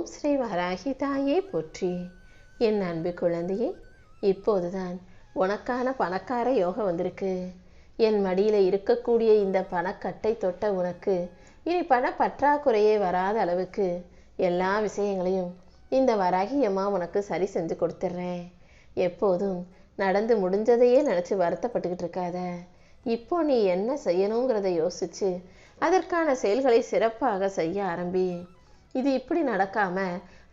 ஓம் ஸ்ரீ வராகி தாயே போற்றி. என் அன்பு குழந்தையே, இப்போதுதான் உனக்கான பணக்கார யோகம் வந்திருக்கு. என் மடியில் இருக்கக்கூடிய இந்த பணக்கட்டை தொட்ட உனக்கு இனி பண பற்றாக்குறையே வராத அளவுக்கு எல்லா விஷயங்களையும் இந்த வராகி அம்மா உனக்கு சரி செஞ்சு கொடுத்துட்றேன். எப்போதும் நடந்து முடிஞ்சதையே நினச்சி வருத்தப்பட்டுக்கிட்டு இருக்காத. இப்போ நீ என்ன செய்யணுங்கிறத யோசிச்சு அதற்கான செயல்களை சிறப்பாக செய்ய ஆரம்பி. இது இப்படி நடக்காம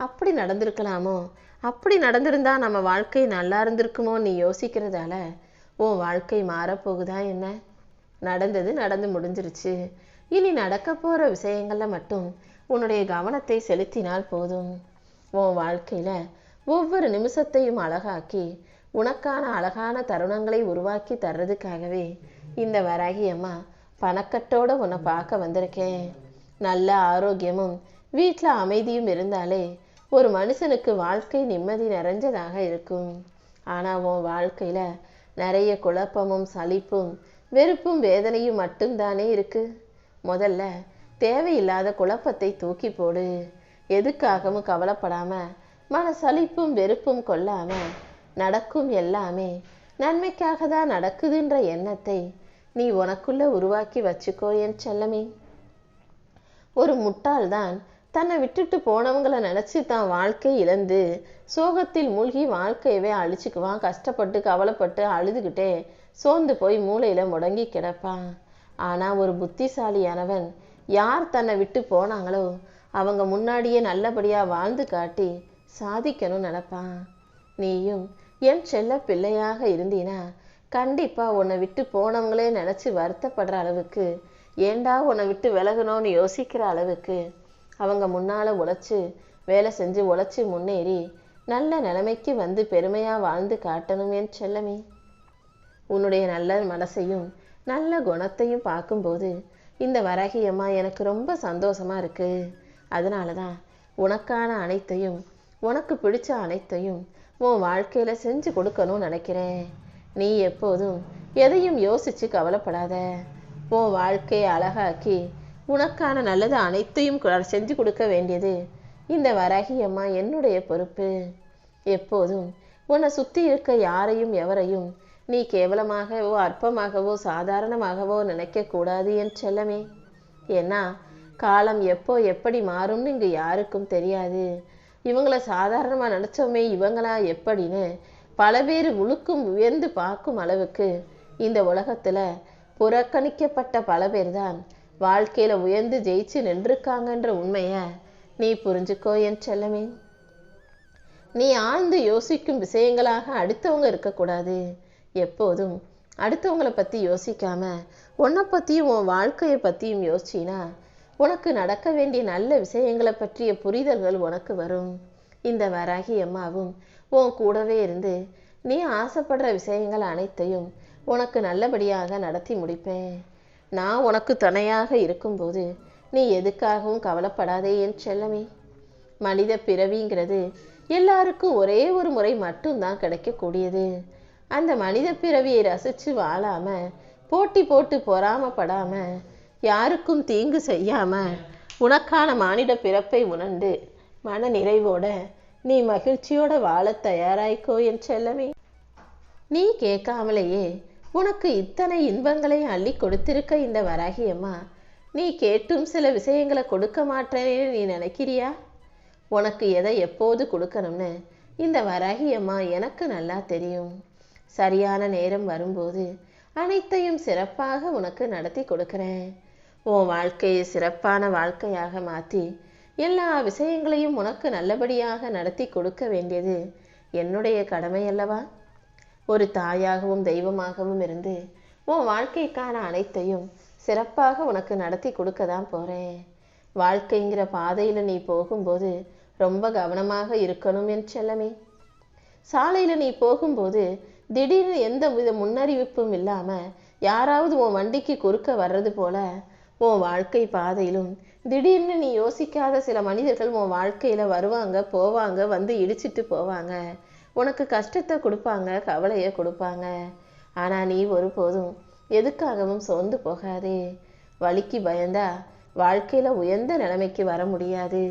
அப்படி நடந்திருக்கலாமோ, அப்படி நடந்திருந்தா நம்ம வாழ்க்கை நல்லா இருந்திருக்குமோ நீ யோசிக்கிறதால உன் வாழ்க்கை மாறப்போகுதா என்ன? நடந்தது நடந்து முடிஞ்சிருச்சு. இனி நடக்க போகிற விஷயங்களில் மட்டும் உன்னுடைய கவனத்தை செலுத்தினால் போதும். உன் வாழ்க்கையில் ஒவ்வொரு நிமிஷத்தையும் அழகாக்கி உனக்கான அழகான தருணங்களை உருவாக்கி தர்றதுக்காகவே இந்த வராகி அம்மா பணக்கட்டோடு உன்னை பார்க்க வந்திருக்கேன். நல்ல ஆரோக்கியமும் வீட்டில் அமைதியும் இருந்தாலே ஒரு மனுஷனுக்கு வாழ்க்கை நிம்மதி நிறைஞ்சதாக இருக்கும். ஆனால் உன் வாழ்க்கையில் நிறைய குழப்பமும் சலிப்பும் வெறுப்பும் வேதனையும் மட்டும்தானே இருக்கு. முதல்ல தேவையில்லாத குழப்பத்தை தூக்கி போடு. எதுக்காகவும் கவலைப்படாம மன சலிப்பும் வெறுப்பும் கொள்ளாம நடக்கும் எல்லாமே நன்மைக்காக தான் நடக்குதுன்ற எண்ணத்தை நீ உனக்குள்ள உருவாக்கி வச்சுக்கோ என் செல்லமே. ஒரு முட்டாள்தான் தன்னை விட்டுட்டு போனவங்களை நினச்சி தான் வாழ்க்கை இழந்து சோகத்தில் மூழ்கி வாழ்க்கையவே அழிச்சுக்குவான். கஷ்டப்பட்டு கவலைப்பட்டு அழுதுகிட்டே சோர்ந்து போய் மூளையில் முடங்கி கிடப்பான். ஆனால் ஒரு புத்திசாலியானவன் யார் தன்னை விட்டு போனாங்களோ அவங்க முன்னாடியே நல்லபடியாக வாழ்ந்து காட்டி சாதிக்கணும்னு நினைப்பான். நீயும் என் செல்ல பிள்ளையாக இருந்தீனா கண்டிப்பாக உன்னை விட்டு போனவங்களே நினச்சி வருத்தப்படுற அளவுக்கு, ஏண்டா உன்னை விட்டு விலகணும்னு யோசிக்கிற அளவுக்கு அவங்க முன்னால் உழைச்சி வேலை செஞ்சு உழைச்சி முன்னேறி நல்ல நிலைமைக்கு வந்து பெருமையாக வாழ்ந்து காட்டணும் என் செல்லமே. உன்னுடைய நல்ல மனசையும் நல்ல குணத்தையும் பார்க்கும்போது இந்த வராகி அம்மா எனக்கு ரொம்ப சந்தோஷமாக இருக்குது. அதனால தான் உனக்கான அனைத்தையும் உனக்கு பிடிச்ச அனைத்தையும் உன் வாழ்க்கையில் செஞ்சு கொடுக்கணும்னு நினைக்கிறேன். நீ எப்போதும் எதையும் யோசித்து கவலைப்படாத. உன் வாழ்க்கையை அழகாக்கி உனக்கான நல்லது அனைத்தையும் செஞ்சு கொடுக்க வேண்டியது இந்த வராகி அம்மா என்னுடைய பொறுப்பு. எப்போதும் உன்னை சுற்றி இருக்க யாரையும் எவரையும் நீ கேவலமாகவோ அற்பமாகவோ சாதாரணமாகவோ நினைக்கக்கூடாது என் செல்லமே. ஏன்னா காலம் எப்போ எப்படி மாறும்னு இங்கு யாருக்கும் தெரியாது. இவங்கள சாதாரணமாக நினச்சோமே இவங்களா எப்படின்னு பல பேர் முழுக்கும் உயர்ந்து பார்க்கும் அளவுக்கு இந்த உலகத்தில் புறக்கணிக்கப்பட்ட பல பேர் தான் வாழ்க்கையில் உயர்ந்து ஜெயிச்சு நின்றுருக்காங்கன்ற உண்மையை நீ புரிஞ்சுக்கோ என் செல்லமே. நீ ஆழ்ந்து யோசிக்கும் விஷயங்களாக அடுத்தவங்க இருக்கக்கூடாது. எப்போதும் அடுத்தவங்களை பற்றி யோசிக்காம உன்னை பற்றியும் உன் வாழ்க்கையை பற்றியும் யோசிச்சினா உனக்கு நடக்க வேண்டிய நல்ல விஷயங்களை பற்றிய புரிதல்கள் உனக்கு வரும். இந்த வராகி அம்மாவும் உன் கூடவே இருந்து நீ ஆசைப்படுற விஷயங்கள் அனைத்தையும் உனக்கு நல்லபடியாக நடத்தி முடிப்பேன். நான் உனக்கு துணையாக இருக்கும்போது நீ எதுக்காகவும் கவலைப்படாதே என் செல்லமே. மனித பிறவிங்கிறது எல்லாருக்கும் ஒரே ஒரு முறை மட்டும்தான் கிடைக்கக்கூடியது. அந்த மனித பிறவியை ரசித்து வாழாம போட்டி போட்டு பொறாமப்படாம யாருக்கும் தீங்கு செய்யாம உனக்கான மானிட பிறப்பை உணர்ந்து மன நிறைவோட நீ மகிழ்ச்சியோட வாழ தயாராய்க்கோ என் செல்லமே. நீ கேட்காமலேயே உனக்கு இத்தனை இன்பங்களை அள்ளி கொடுத்திருக்க இந்த வராகி அம்மா நீ கேட்டும் சில விஷயங்களை கொடுக்க மாட்டேன்னு நீ நினைக்கிறியா? உனக்கு எதை எப்போது கொடுக்கணும்னு இந்த வராகி அம்மா எனக்கு நல்லா தெரியும். சரியான நேரம் வரும்போது அனைத்தையும் சிறப்பாக உனக்கு நடத்தி கொடுக்குறேன். உன் வாழ்க்கையை சிறப்பான வாழ்க்கையாக மாற்றி எல்லா விஷயங்களையும் உனக்கு நல்லபடியாக நடத்தி கொடுக்க வேண்டியது என்னுடைய கடமை அல்லவா? ஒரு தாயாகவும் தெய்வமாகவும் இருந்து உன் வாழ்க்கைக்கான அனைத்தையும் சிறப்பாக உனக்கு நடத்தி கொடுக்க தான் போகிறேன். வாழ்க்கைங்கிற பாதையில் நீ போகும்போது ரொம்ப கவனமாக இருக்கணும் என் செல்லமே. சாலையில் நீ போகும்போது திடீர்னு எந்த வித முன்னறிவிப்பும் இல்லாமல் யாராவது உன் வண்டிக்கு குறுக்க வர்றது போல உன் வாழ்க்கை பாதையிலும் திடீர்னு நீ யோசிக்காத சில மனிதர்கள் உன் வாழ்க்கையில் வருவாங்க போவாங்க, வந்து இடிச்சிட்டு போவாங்க, உனக்கு கஷ்டத்தை கொடுப்பாங்க, கவலையை கொடுப்பாங்க. ஆனால் நீ ஒருபோதும் எதுக்காகவும் சோர்ந்து போகாதே. வலிக்கு பயந்தா வாழ்க்கையில் உயர்ந்த நிலைமைக்கு வர முடியாது.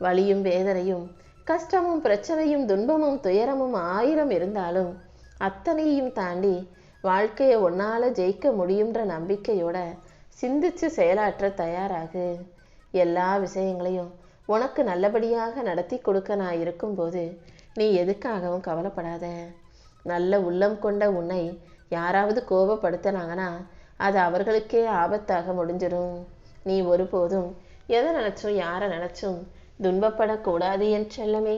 வலியும் வேதனையும் கஷ்டமும் பிரச்சனையும் துன்பமும் துயரமும் 1000 இருந்தாலும் அத்தனையும் தாண்டி வாழ்க்கையை உன்னால ஜெயிக்க முடியுன்ற நம்பிக்கையோட சிந்திச்சு செயலாற்ற தயாராகு. எல்லா விஷயங்களையும் உனக்கு நல்லபடியாக நடத்தி கொடுக்க நான் இருக்கும்போது நீ எதுக்காகவும் கவலைப்படாத. நல்ல உள்ளம் கொண்ட உன்னை யாராவது கோபப்படுத்தினாங்கன்னா அது அவர்களுக்கே ஆபத்தாக முடிஞ்சிடும். நீ ஒருபோதும் எதை நினைச்சும் யாரை நினைச்சும் துன்பப்படக்கூடாது என் செல்லமே.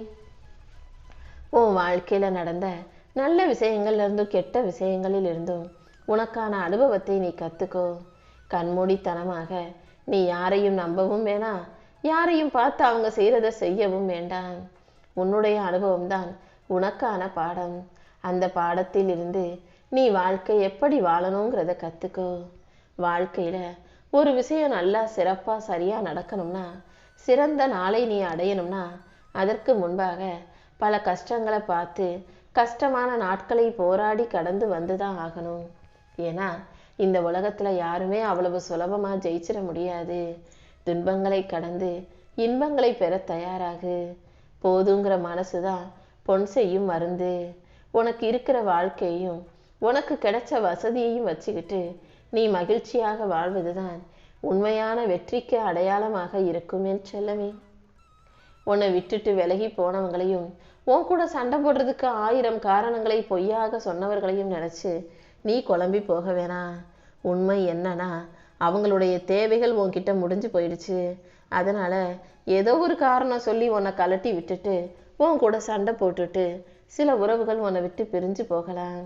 உன் வாழ்க்கையில நடந்த நல்ல விஷயங்கள்ல இருந்தும் கெட்ட விஷயங்களில் இருந்தும் உனக்கான அனுபவத்தை நீ கத்துக்கோ. கண்மூடித்தனமாக நீ யாரையும் நம்பவும் வேணாம், யாரையும் பார்த்து அவங்க செய்யறத செய்யவும் வேண்டாம். உன்னுடைய அனுபவம்தான் உனக்கான பாடம். அந்த பாடத்தில் இருந்து நீ வாழ்க்கை எப்படி வாழணுங்கிறத கத்துக்கோ. வாழ்க்கையில ஒரு விஷயம் நல்லா சிறப்பா சரியா நடக்கணும்னா, சிறந்த நாளை நீ அடையணும்னா அதற்கு முன்பாக பல கஷ்டங்களை பார்த்து கஷ்டமான நாட்களை போராடி கடந்து வந்துதான் ஆகணும். ஏன்னா இந்த உலகத்துல யாருமே அவ்வளவு சுலபமா ஜெயிச்சிட முடியாது. துன்பங்களை கடந்து இன்பங்களை பெற தயாராகு. போதுங்கிற மனசுதான் பொன் செய்யும் மருந்து. உனக்கு இருக்கிற வாழ்க்கையையும் உனக்கு கிடைச்ச வசதியையும் வச்சுக்கிட்டு நீ மகிழ்ச்சியாக வாழ்வதுதான் உண்மையான வெற்றிக்கு அடையாளமாக இருக்கும் என் செல்லமே. உன்னை விட்டுட்டு விலகி போனவங்களையும் உன் கூட சண்டை போடுறதுக்கு 1000 காரணங்களை பொய்யாக சொன்னவர்களையும் நினைச்சு நீ குழம்பி போக வேணாம். உண்மை என்னன்னா அவங்களுடைய தேவைகள் உன்கிட்ட முடிஞ்சு போயிடுச்சு. அதனால ஏதோ ஒரு காரணம் சொல்லி உன்னை கலட்டி விட்டுட்டு உன் கூட சண்டை போட்டுட்டு சில உறவுகள் உன்னை விட்டு பிரிஞ்சு போகலாம்.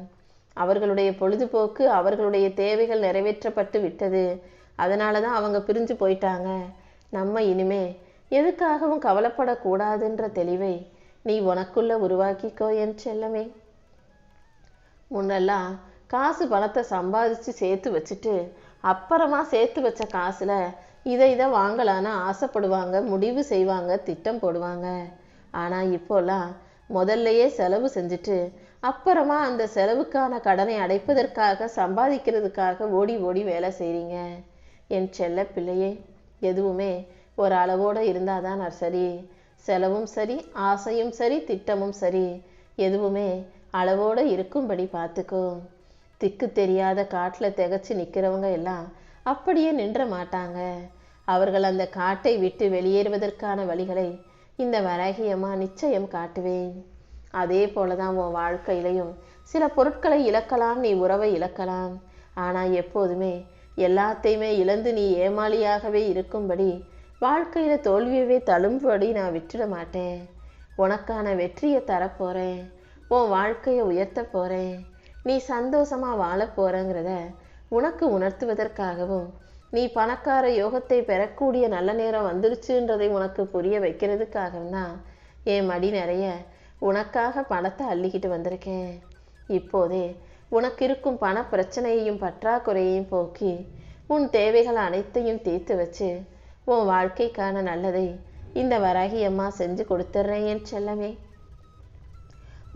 அவர்களுடைய பொழுதுபோக்கு அவர்களுடைய தேவைகள் நிறைவேற்றப்பட்டு விட்டது. அதனாலதான் அவங்க பிரிஞ்சு போயிட்டாங்க. நம்ம இனிமே எதுக்காகவும் கவலைப்படக்கூடாதுன்ற தெளிவை நீ உனக்குள்ள உருவாக்கிக்கோ என் செல்லமே. முன்னெல்லாம் காசு பணத்தை சம்பாதிச்சு சேர்த்து வச்சுட்டு அப்புறமா சேர்த்து வச்ச காசுல இதை வாங்கலான்னு ஆசைப்படுவாங்க, முடிவு செய்வாங்க, திட்டம் போடுவாங்க. ஆனா இப்போல்லாம் முதல்லையே செலவு செஞ்சுட்டு அப்புறமா அந்த செலவுக்கான கடனை அடைப்பதற்காக சம்பாதிக்கிறதுக்காக ஓடி ஓடி வேலை செய்றீங்க. என் செல்ல பிள்ளையே, எதுவுமே ஒரு அளவோட இருந்தாதான் சரி. செலவும் சரி, ஆசையும் சரி, திட்டமும் சரி, எதுவுமே அளவோட இருக்கும்படி பார்த்துக்கோ. திக்கு தெரியாத காட்டுல திகச்சு நிக்கிறவங்க எல்லாம் அப்படியே நின்ற மாட்டாங்க. அவர்கள் அந்த காட்டை விட்டு வெளியேறுவதற்கான வழிகளை இந்த வராகியம்மா நிச்சயம் காட்டுவேன். அதே போலதான் உன் வாழ்க்கையிலையும் சில பொருட்களை இழக்கலாம், நீ உறவை இழக்கலாம். ஆனா எப்போதுமே எல்லாத்தையுமே இழந்து நீ ஏமாளியாகவே இருக்கும்படி வாழ்க்கையில தோல்வியவே தழும்படி நான் விட்டுட மாட்டேன். உனக்கான வெற்றியை தரப்போறேன். உன் வாழ்க்கையை உயர்த்த போறேன். நீ சந்தோஷமா வாழ போறங்கிறத உனக்கு உணர்த்துவதற்காகவும் நீ பணக்கார யோகத்தை பெறக்கூடிய நல்ல நேரம் வந்துருச்சுன்றதை உனக்கு புரிய வைக்கிறதுக்காகவும் தான் என் மடி நிறைய உனக்காக பணத்தை அள்ளிக்கிட்டு வந்திருக்கேன். இப்போதே உனக்கு இருக்கும் பண பிரச்சனையையும் பற்றாக்குறையையும் போக்கி உன் தேவைகள் அனைத்தையும் தீர்த்து வச்சு உன் வாழ்க்கைக்கான நல்லதை இந்த வராகி அம்மா செஞ்சு கொடுத்துட்றேன் என் செல்லமே.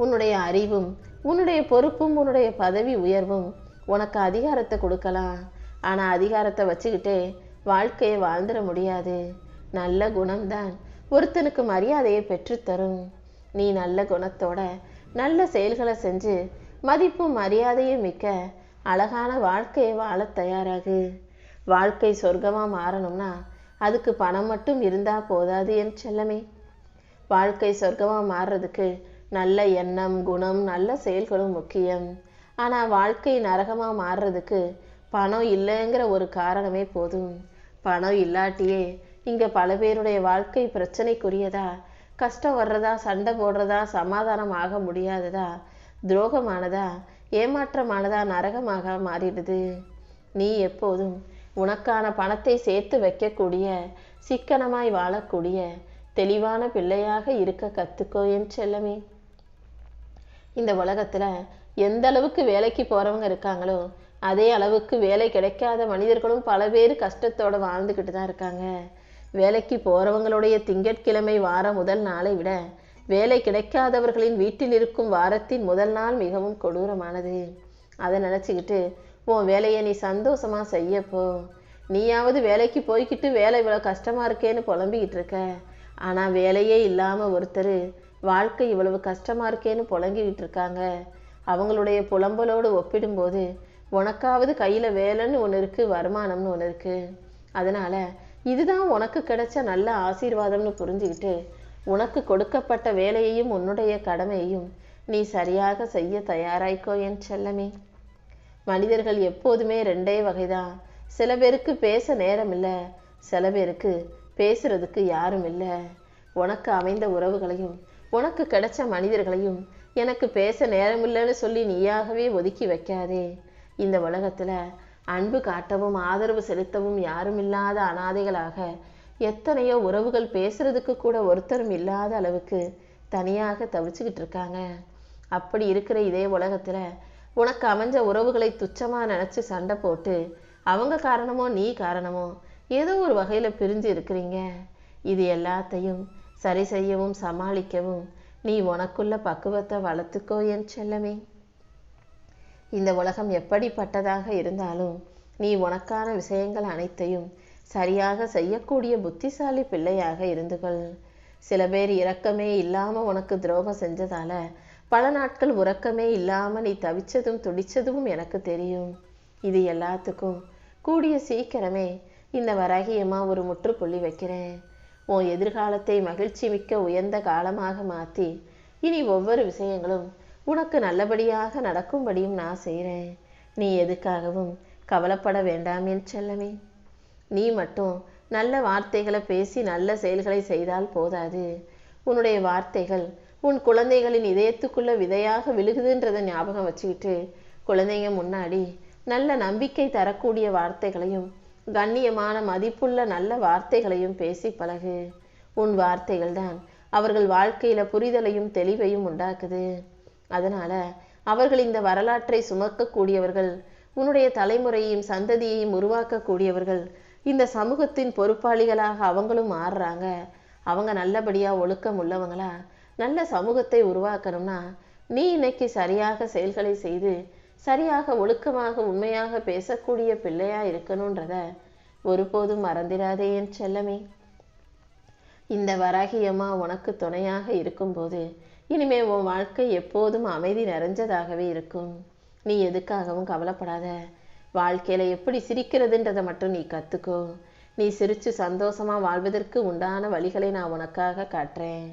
உன்னுடைய அறிவும் உன்னுடைய பொறுப்பும் உன்னுடைய பதவி உயர்வும் உனக்கு அதிகாரத்தை கொடுக்கலாம். ஆனா அதிகாரத்தை வச்சுக்கிட்டே வாழ்க்கையை வாழ்ந்துட முடியாது. நல்ல குணம்தான் ஒருத்தனுக்கு மரியாதையை பெற்றுத்தரும். நீ நல்ல குணத்தோட நல்ல செயல்களை செஞ்சு மதிப்பும் மரியாதையும் மிக்க அழகான வாழ்க்கையை வாழ தயாராகு. வாழ்க்கை சொர்க்கமா மாறணும்னா அதுக்கு பணம் மட்டும் இருந்தா போதாது என் செல்லமே. வாழ்க்கை சொர்க்கமா மாறுறதுக்கு நல்ல எண்ணம், குணம், நல்ல செயல்களும் முக்கியம். ஆனா வாழ்க்கை நரகமா மாறுறதுக்கு பணம் இல்லைங்கிற ஒரு காரணமே போதும். பணம் இல்லாட்டியே இங்க பல பேருடைய வாழ்க்கை பிரச்சனைக்குரியதா, கஷ்டம் வர்றதா, சண்டை போடுறதா, சமாதானம் ஆக முடியாததா, துரோகமானதா, ஏமாற்றமானதா, நரகமாக மாறிடுது. நீ எப்போதும் உனக்கான பணத்தை சேர்த்து வைக்கக்கூடிய, சிக்கனமாய் வாழக்கூடிய தெளிவான பிள்ளையாக இருக்க கத்துக்கோ என் செல்லமே. இந்த உலகத்துல எந்த அளவுக்கு வேலைக்கு போறவங்க இருக்காங்களோ அதே அளவுக்கு வேலை கிடைக்காத மனிதர்களும் பல பேர் கஷ்டத்தோட வாழ்ந்துக்கிட்டு தான் இருக்காங்க. வேலைக்கு போறவங்களுடைய திங்கட்கிழமை வார முதல் நாளை விட வேலை கிடைக்காதவர்களின் வீட்டில் இருக்கும் வாரத்தின் முதல் நாள் மிகவும் கொடூரமானது. அதை நினைச்சுக்கிட்டு உன் வேலையை நீ சந்தோஷமா செய்யப்போ. நீயாவது வேலைக்கு போய்கிட்டு வேலை இவ்வளவு கஷ்டமா இருக்கேன்னு புலம்பிக்கிட்டு இருக்க. ஆனால் வேலையே இல்லாமல் ஒருத்தர் வாழ்க்கை இவ்வளவு கஷ்டமாக இருக்கேன்னு புலங்கிக்கிட்டு இருக்காங்க. அவங்களுடைய புலம்பலோடு ஒப்பிடும்போது உனக்காவது கையில் வேலைன்னு ஒன்று இருக்குது, வருமானம்னு ஒன்று இருக்குது. அதனால் இதுதான் உனக்கு கிடைச்ச நல்ல ஆசீர்வாதம்னு புரிஞ்சுக்கிட்டு உனக்கு கொடுக்கப்பட்ட வேலையையும் உன்னுடைய கடமையையும் நீ சரியாக செய்ய தயாராய்க்கோ என் செல்லமே. மனிதர்கள் எப்போதுமே ரெண்டே வகைதான். சில பேருக்கு பேச நேரம் இல்லை, சில பேருக்கு பேசுறதுக்கு யாரும் இல்லை. உனக்கு அமைந்த உறவுகளையும் உனக்கு கிடைச்ச மனிதர்களையும் எனக்கு பேச நேரம் இல்லைன்னு சொல்லி நீயாகவே ஒதுக்கி வைக்காதே. இந்த உலகத்தில் அன்பு காட்டவும் ஆதரவு செலுத்தவும் யாரும் இல்லாத அனாதைகளாக எத்தனையோ உறவுகள் பேசுறதுக்கு கூட ஒருத்தரும் இல்லாத அளவுக்கு தனியாக தவிச்சுக்கிட்டு இருக்காங்க. அப்படி இருக்கிற இதே உலகத்தில் உனக்கு அமைஞ்ச உறவுகளை துச்சமாக நினச்சி சண்டை போட்டு அவங்க காரணமோ நீ காரணமோ ஏதோ ஒரு வகையில் பிரிஞ்சு இருக்கிறீங்க. இது எல்லாத்தையும் சரி செய்யவும் சமாளிக்கவும் நீ உனக்குள்ள பக்குவத்தை வளர்த்துக்கோ என் செல்லமே. இந்த உலகம் எப்படிப்பட்டதாக இருந்தாலும் நீ உனக்கான விஷயங்கள் அனைத்தையும் சரியாக செய்யக்கூடிய புத்திசாலி பிள்ளையாக இருந்துகொள். சில பேர் இரக்கமே இல்லாமல் உனக்கு துரோகம் செஞ்சதால பல நாட்கள் உறக்கமே இல்லாமல் நீ தவிச்சதும் துடிச்சதும் எனக்கு தெரியும். இது எல்லாத்துக்கும் கூடிய சீக்கிரமே இந்த வராகியம்மா ஒரு முற்றுப்புள்ளி வைக்கிறேன். உன் எதிர்காலத்தை மகிழ்ச்சி மிக்க உயர்ந்த காலமாக மாற்றி இனி ஒவ்வொரு விஷயங்களும் உனக்கு நல்லபடியாக நடக்கும்படியும் நான் செய்கிறேன். நீ எதுக்காகவும் கவலைப்பட வேண்டாம் என் செல்லமே. நீ மட்டும் நல்ல வார்த்தைகளை பேசி நல்ல செயல்களை செய்தால் போதாது. உன்னுடைய வார்த்தைகள் உன் குழந்தைகளின் இதயத்துக்குள்ள விதையாக விழுகுதுன்றதை ஞாபகம் வச்சுக்கிட்டு குழந்தைங்க முன்னாடி நல்ல நம்பிக்கை தரக்கூடிய வார்த்தைகளையும் கண்ணியமான மதிப்புள்ள நல்ல வார்த்தைகளையும் பேசி பழகு. உன் வார்த்தைகள் தான் அவர்கள் வாழ்க்கையில புரிதலையும் தெளிவையும் உண்டாக்குது. அதனால அவர்கள் இந்த வரலாற்றை சுமக்கக்கூடியவர்கள், உன்னுடைய தலைமுறையையும் சந்ததியையும் உருவாக்கக்கூடியவர்கள், இந்த சமூகத்தின் பொறுப்பாளிகளாக அவங்களும் மாறுறாங்க. அவங்க நல்லபடியா ஒழுக்கம் உள்ளவங்களா நல்ல சமூகத்தை உருவாக்கணும்னா நீ இன்னைக்கு சரியாக செயல்களை செய்து சரியாக ஒழுக்கமாக உண்மையாக பேசக்கூடிய பிள்ளையா இருக்கணும்ன்றத ஒருபோதும் மறந்திடாதே என் செல்லமே. இந்த வராகியம்மா உனக்கு துணையாக இருக்கும்போது இனிமே உன் வாழ்க்கை எப்போதும் அமைதி நிறைஞ்சதாகவே இருக்கும். நீ எதுக்காகவும் கவலைப்படாத. வாழ்க்கையில எப்படி சிரிக்கிறதுன்றதை மட்டும் நீ கத்துக்கோ. நீ சிரிச்சு சந்தோஷமா வாழ்வதற்கு உண்டான வழிகளை நான் உனக்காக காட்டுறேன்.